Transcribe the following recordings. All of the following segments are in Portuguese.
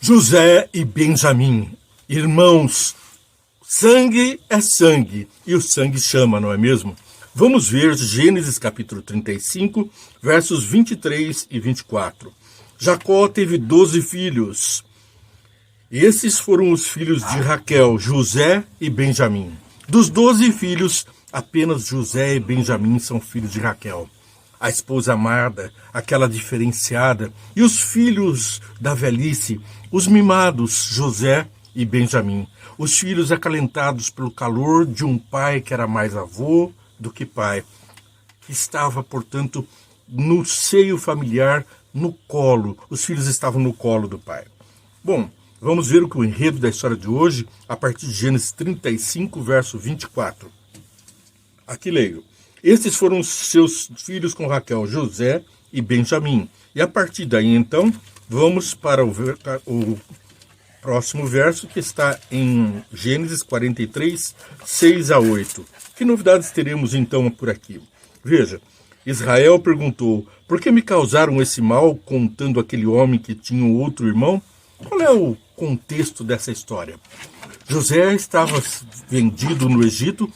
José e Benjamim, irmãos, sangue é sangue e o sangue chama, não é mesmo? Vamos ver Gênesis capítulo 35, versos 23 e 24. Jacó teve 12 filhos. Esses foram os filhos de Raquel, José e Benjamim. Dos 12 filhos, apenas José e Benjamim são filhos de Raquel, a esposa amada, aquela diferenciada, e os filhos da velhice, os mimados, José e Benjamim, os filhos acalentados pelo calor de um pai que era mais avô do que pai, que estava, portanto, no seio familiar, no colo, os filhos estavam no colo do pai. Bom, vamos ver o enredo da história de hoje, a partir de Gênesis 35, verso 24. Aqui leio. Estes foram seus filhos com Raquel, José e Benjamim. E a partir daí, então, vamos para o próximo verso, que está em Gênesis 43, 6 a 8. Que novidades teremos, então, por aqui? Veja, Israel perguntou, por que me causaram esse mal contando aquele homem que tinha um outro irmão? Qual é o contexto dessa história? José estava vendido no Egito,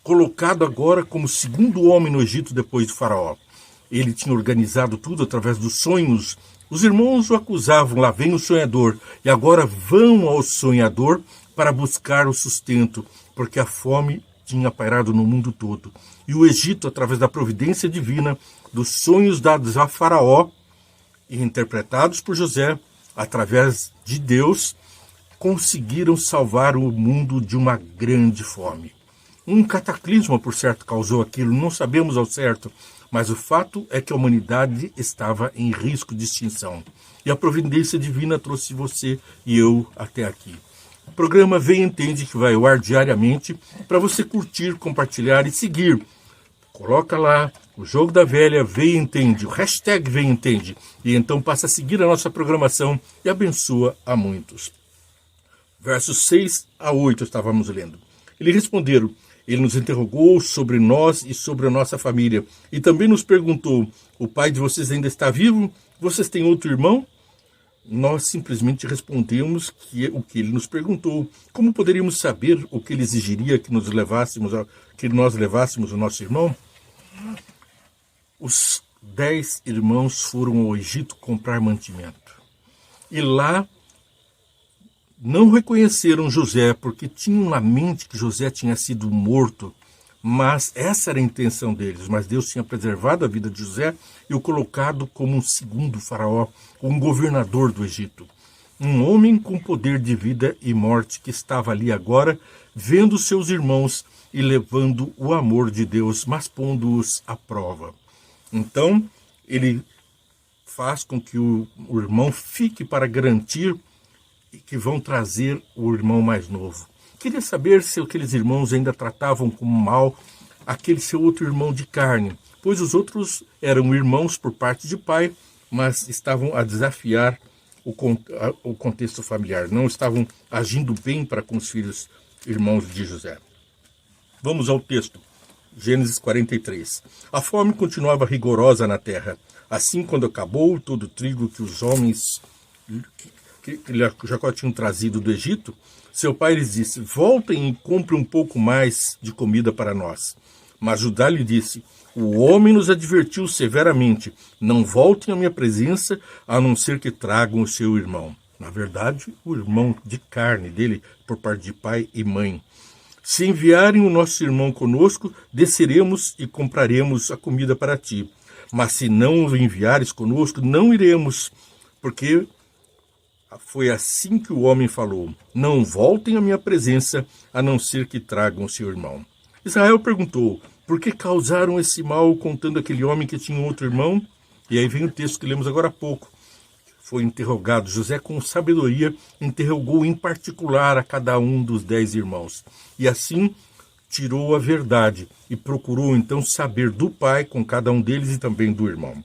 colocado agora como segundo homem no Egito depois de Faraó. Ele tinha organizado tudo através dos sonhos. Os irmãos o acusavam, lá vem o sonhador, e agora vão ao sonhador para buscar o sustento, porque a fome tinha pairado no mundo todo. E o Egito, através da providência divina, dos sonhos dados a Faraó e interpretados por José, através de Deus, conseguiram salvar o mundo de uma grande fome. Um cataclisma, por certo, causou aquilo, não sabemos ao certo, mas o fato é que a humanidade estava em risco de extinção. E a providência divina trouxe você e eu até aqui. O programa Vem e Entende, que vai ao ar diariamente, para você curtir, compartilhar e seguir. Coloca lá o Jogo da Velha, Vem e Entende, o hashtag Vem e Entende, e então passa a seguir a nossa programação e abençoa a muitos. Versos 6 a 8 estávamos lendo. Eles responderam, ele nos interrogou sobre nós e sobre a nossa família, e também nos perguntou, o pai de vocês ainda está vivo? Vocês têm outro irmão? Nós simplesmente respondemos o que ele nos perguntou. Como poderíamos saber o que ele exigiria que nós levássemos o nosso irmão? Os 10 irmãos foram ao Egito comprar mantimento. E lá não reconheceram José, porque tinham na mente que José tinha sido morto, mas essa era a intenção deles. Mas Deus tinha preservado a vida de José e o colocado como um segundo faraó, um governador do Egito. Um homem com poder de vida e morte que estava ali agora, vendo seus irmãos e levando o amor de Deus, mas pondo-os à prova. Então, ele faz com que o irmão fique para garantir que vão trazer o irmão mais novo. Queria saber se aqueles irmãos ainda tratavam como mal aquele seu outro irmão de carne, pois os outros eram irmãos por parte de pai, mas estavam a desafiar o contexto familiar, não estavam agindo bem para com os filhos irmãos de José. Vamos ao texto, Gênesis 43. A fome continuava rigorosa na terra. Assim, quando acabou todo o trigo que os homens que Jacó tinha trazido do Egito, seu pai lhes disse, voltem e comprem um pouco mais de comida para nós. Mas Judá lhe disse, o homem nos advertiu severamente, não voltem à minha presença, a não ser que tragam o seu irmão. Na verdade, o irmão de carne dele, por parte de pai e mãe. Se enviarem o nosso irmão conosco, desceremos e compraremos a comida para ti. Mas se não o enviares conosco, não iremos, porque foi assim que o homem falou, não voltem à minha presença, a não ser que tragam o seu irmão. Israel perguntou, por que causaram esse mal contando aquele homem que tinha outro irmão? E aí vem o texto que lemos agora há pouco. Foi interrogado, José com sabedoria interrogou em particular a cada um dos 10 irmãos. E assim tirou a verdade e procurou então saber do pai com cada um deles e também do irmão.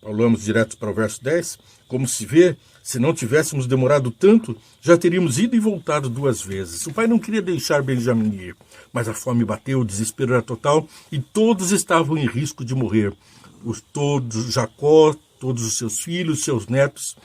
Falamos direto para o verso 10. Como se vê, se não tivéssemos demorado tanto, já teríamos ido e voltado 2 vezes. O pai não queria deixar Benjamim ir, mas a fome bateu, o desespero era total e todos estavam em risco de morrer. Jacó, todos os seus filhos, seus netos,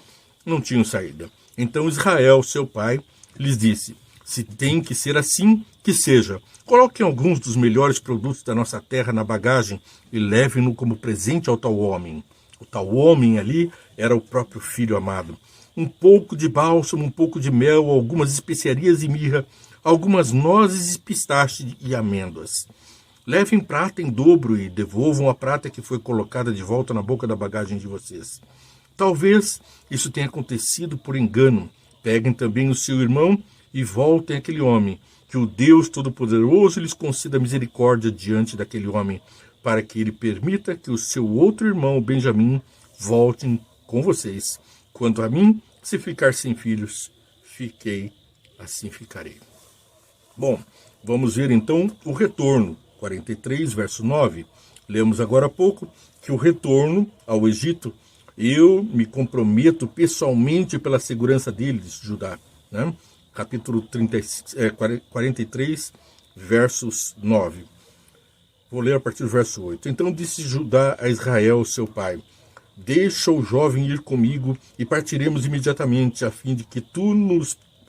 não tinham saída. Então Israel, seu pai, lhes disse: se tem que ser assim, que seja. Coloquem alguns dos melhores produtos da nossa terra na bagagem e levem-no como presente ao tal homem. O tal homem ali era o próprio filho amado. Um pouco de bálsamo, um pouco de mel, algumas especiarias e mirra, algumas nozes, pistache e amêndoas. Levem prata em dobro e devolvam a prata que foi colocada de volta na boca da bagagem de vocês. Talvez isso tenha acontecido por engano. Peguem também o seu irmão e voltem àquele homem. Que o Deus Todo-Poderoso lhes conceda misericórdia diante daquele homem, para que ele permita que o seu outro irmão, Benjamim, volte com vocês. Quanto a mim, se ficar sem filhos, assim ficarei. Bom, vamos ver então o retorno. 43, verso 9. Lemos agora há pouco que o retorno ao Egito, eu me comprometo pessoalmente pela segurança deles, Judá. Né? Capítulo 43, versos 9. Vou ler a partir do verso 8. Então disse Judá a Israel, seu pai: deixa o jovem ir comigo e partiremos imediatamente, a fim de que tu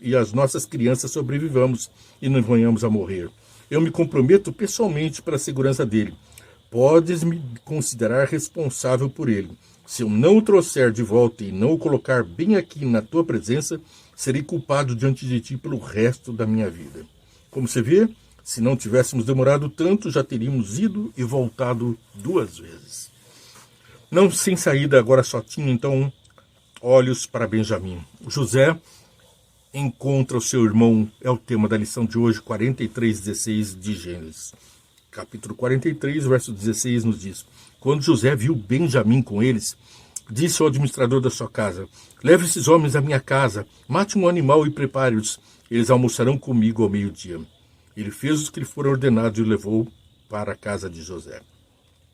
e as nossas crianças sobrevivamos e não venhamos a morrer. Eu me comprometo pessoalmente pela segurança dele. Podes me considerar responsável por ele. Se eu não o trouxer de volta e não o colocar bem aqui na tua presença, serei culpado diante de ti pelo resto da minha vida. Como você vê, se não tivéssemos demorado tanto, já teríamos ido e voltado 2 vezes. Não sem saída, agora só tinha então olhos para Benjamim. José encontra o seu irmão, é o tema da lição de hoje, 43:16 de Gênesis. Capítulo 43, verso 16 nos diz: quando José viu Benjamim com eles, disse ao administrador da sua casa: leve esses homens à minha casa, mate um animal e prepare-os. Eles almoçarão comigo ao meio-dia. Ele fez o que lhe foram ordenados e o levou para a casa de José.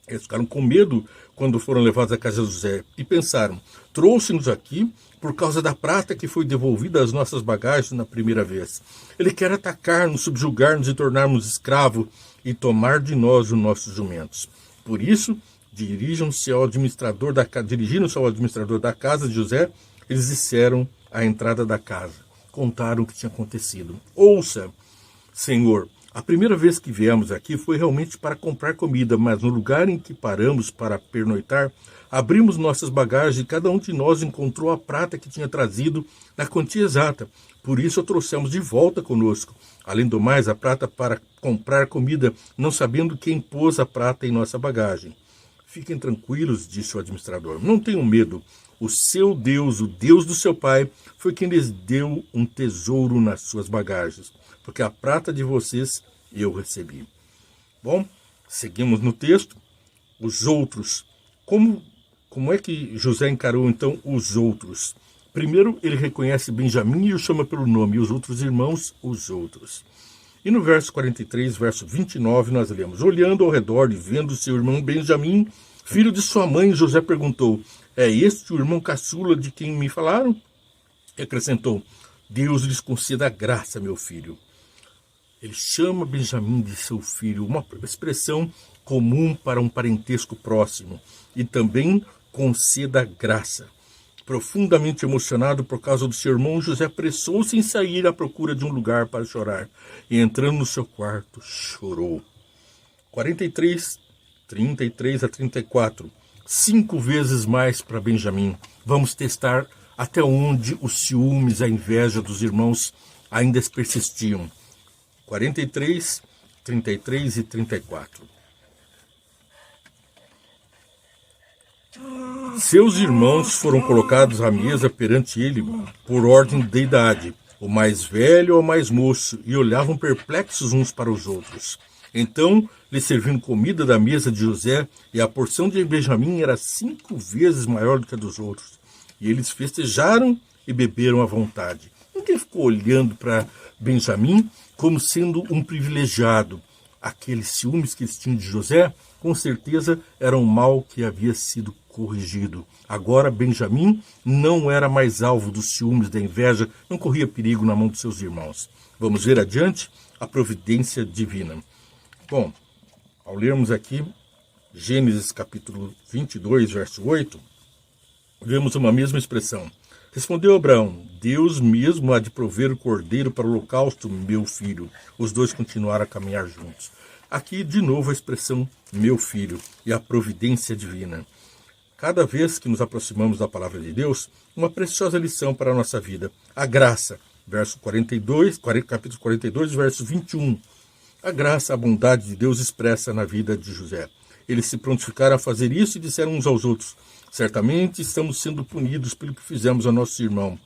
Eles ficaram com medo quando foram levados à casa de José e pensaram: trouxe-nos aqui por causa da prata que foi devolvida às nossas bagagens na primeira vez. Ele quer atacar-nos, subjugar-nos e tornar-nos escravos e tomar de nós os nossos jumentos. Por isso, dirigiram-se ao administrador da casa de José. Eles disseram à entrada da casa, contaram o que tinha acontecido. Ouça, Senhor, a primeira vez que viemos aqui foi realmente para comprar comida, mas no lugar em que paramos para pernoitar, abrimos nossas bagagens e cada um de nós encontrou a prata que tinha trazido na quantia exata. Por isso a trouxemos de volta conosco. Além do mais, a prata para comprar comida, não sabendo quem pôs a prata em nossa bagagem. Fiquem tranquilos, disse o administrador. Não tenham medo. O seu Deus, o Deus do seu pai, foi quem lhes deu um tesouro nas suas bagagens, porque a prata de vocês eu recebi. Bom, seguimos no texto. Os outros. Como é que José encarou então os outros? Primeiro, ele reconhece Benjamim e o chama pelo nome, e os outros irmãos, os outros. E no verso 43, verso 29, nós lemos: olhando ao redor e vendo seu irmão Benjamim, filho de sua mãe, José perguntou: é este o irmão caçula de quem me falaram? E acrescentou: Deus lhes conceda graça, meu filho. Ele chama Benjamim de seu filho, uma expressão comum para um parentesco próximo, e também conceda graça. Profundamente emocionado por causa do seu irmão, José apressou-se em sair à procura de um lugar para chorar, e entrando no seu quarto, chorou. 43, 33 a 34. 5 vezes mais para Benjamim. Vamos testar até onde os ciúmes, a inveja dos irmãos ainda persistiam. 43, 33 e 34. Seus irmãos foram colocados à mesa perante ele por ordem de idade, o mais velho ao mais moço, e olhavam perplexos uns para os outros. Então lhe serviram comida da mesa de José, e a porção de Benjamim era 5 vezes maior do que a dos outros. E eles festejaram e beberam à vontade. Ninguém ficou olhando para Benjamim como sendo um privilegiado. Aqueles ciúmes que eles tinham de José, com certeza, era um mal que havia sido corrigido. Agora Benjamim não era mais alvo dos ciúmes, da inveja, não corria perigo na mão de seus irmãos. Vamos ver adiante a providência divina. Bom, ao lermos aqui Gênesis capítulo 22, verso 8, vemos uma mesma expressão. Respondeu Abraão: Deus mesmo há de prover o cordeiro para o holocausto, meu filho. Os dois continuaram a caminhar juntos. Aqui, de novo, a expressão meu filho e a providência divina. Cada vez que nos aproximamos da palavra de Deus, uma preciosa lição para a nossa vida. A graça, capítulo 42, verso 21. A graça, a bondade de Deus expressa na vida de José. Eles se prontificaram a fazer isso e disseram uns aos outros: certamente estamos sendo punidos pelo que fizemos ao nosso irmão.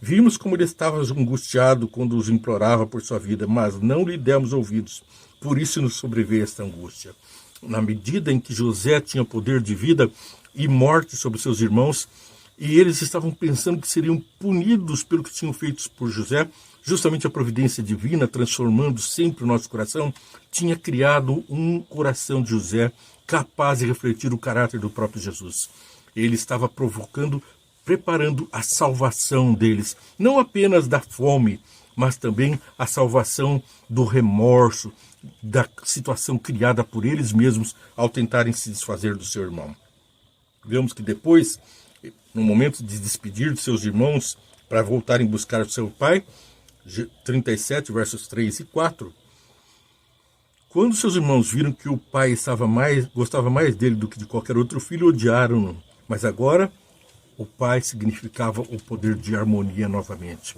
Vimos como ele estava angustiado quando os implorava por sua vida, mas não lhe demos ouvidos. Por isso nos sobreveio esta angústia. Na medida em que José tinha poder de vida e morte sobre seus irmãos, e eles estavam pensando que seriam punidos pelo que tinham feito por José, justamente a providência divina, transformando sempre o nosso coração, tinha criado um coração de José capaz de refletir o caráter do próprio Jesus. Ele estava preparando a salvação deles, não apenas da fome, mas também a salvação do remorso, da situação criada por eles mesmos ao tentarem se desfazer do seu irmão. Vemos que depois, no momento de despedir de seus irmãos para voltarem buscar o seu pai, 37, versos 3 e 4, quando seus irmãos viram que o pai gostava mais dele do que de qualquer outro filho, odiaram-no. Mas agora, o pai significava o poder de harmonia novamente.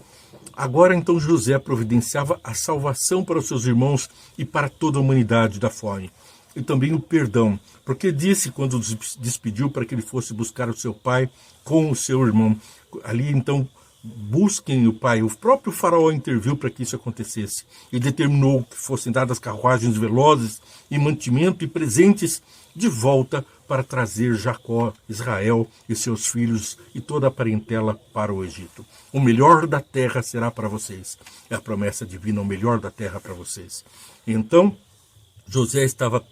Agora, então, José providenciava a salvação para os seus irmãos e para toda a humanidade da fome. E também o perdão, porque disse quando os despediu para que ele fosse buscar o seu pai com o seu irmão. Ali, então, busquem o pai. O próprio faraó interviu para que isso acontecesse e determinou que fossem dadas carruagens velozes e mantimento e presentes de volta para trazer Jacó, Israel e seus filhos e toda a parentela para o Egito. O melhor da terra será para vocês. É a promessa divina, o melhor da terra para vocês. Então, José estava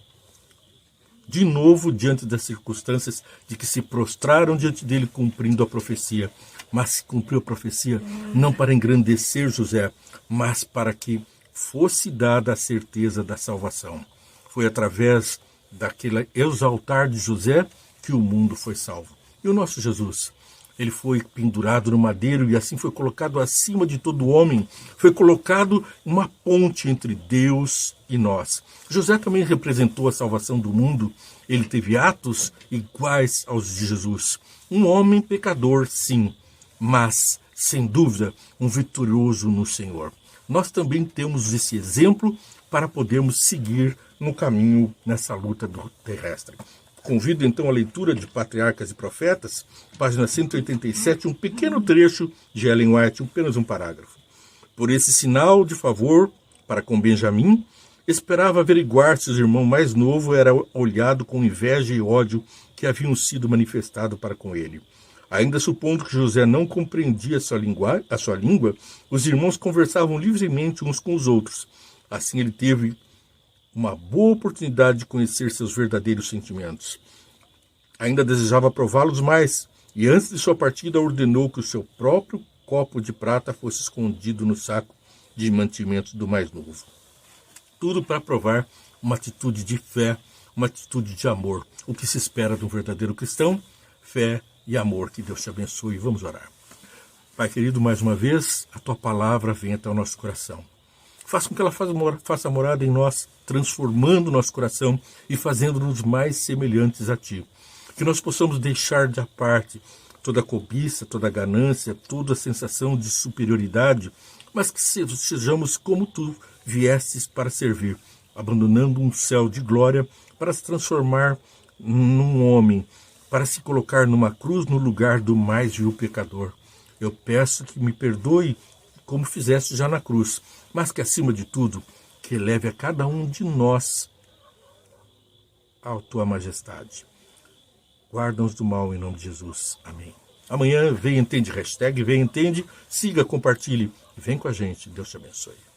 de novo diante das circunstâncias de que se prostraram diante dele cumprindo a profecia. Mas se cumpriu a profecia não para engrandecer José, mas para que fosse dada a certeza da salvação. Foi através daquele exaltar de José que o mundo foi salvo. E o nosso Jesus, ele foi pendurado no madeiro e assim foi colocado acima de todo homem. Foi colocado uma ponte entre Deus e nós. José também representou a salvação do mundo. Ele teve atos iguais aos de Jesus. Um homem pecador, sim, mas, sem dúvida, um vitorioso no Senhor. Nós também temos esse exemplo para podermos seguir no caminho nessa luta terrestre. Convido então a leitura de Patriarcas e Profetas, página 187, um pequeno trecho de Ellen White, apenas um parágrafo. Por esse sinal de favor para com Benjamim, esperava averiguar se o irmão mais novo era olhado com inveja e ódio que haviam sido manifestados para com ele. Ainda supondo que José não compreendia a sua língua, os irmãos conversavam livremente uns com os outros. Assim ele teve uma boa oportunidade de conhecer seus verdadeiros sentimentos. Ainda desejava prová-los mais, e antes de sua partida ordenou que o seu próprio copo de prata fosse escondido no saco de mantimentos do mais novo. Tudo para provar uma atitude de fé, uma atitude de amor. O que se espera de um verdadeiro cristão? Fé e amor. Que Deus te abençoe. Vamos orar. Pai querido, mais uma vez, a tua palavra vem até o nosso coração. Faça com que ela faça morada em nós, transformando o nosso coração e fazendo-nos mais semelhantes a Ti. Que nós possamos deixar de parte toda a cobiça, toda a ganância, toda a sensação de superioridade, mas que sejamos como Tu viestes para servir, abandonando um céu de glória para se transformar num homem, para se colocar numa cruz no lugar do mais vil pecador. Eu peço que me perdoe como fizeste já na cruz, mas que, acima de tudo, que leve a cada um de nós à tua majestade. Guarda-nos do mal em nome de Jesus. Amém. Amanhã, vem entende, hashtag vem entende, siga, compartilhe, vem com a gente. Deus te abençoe.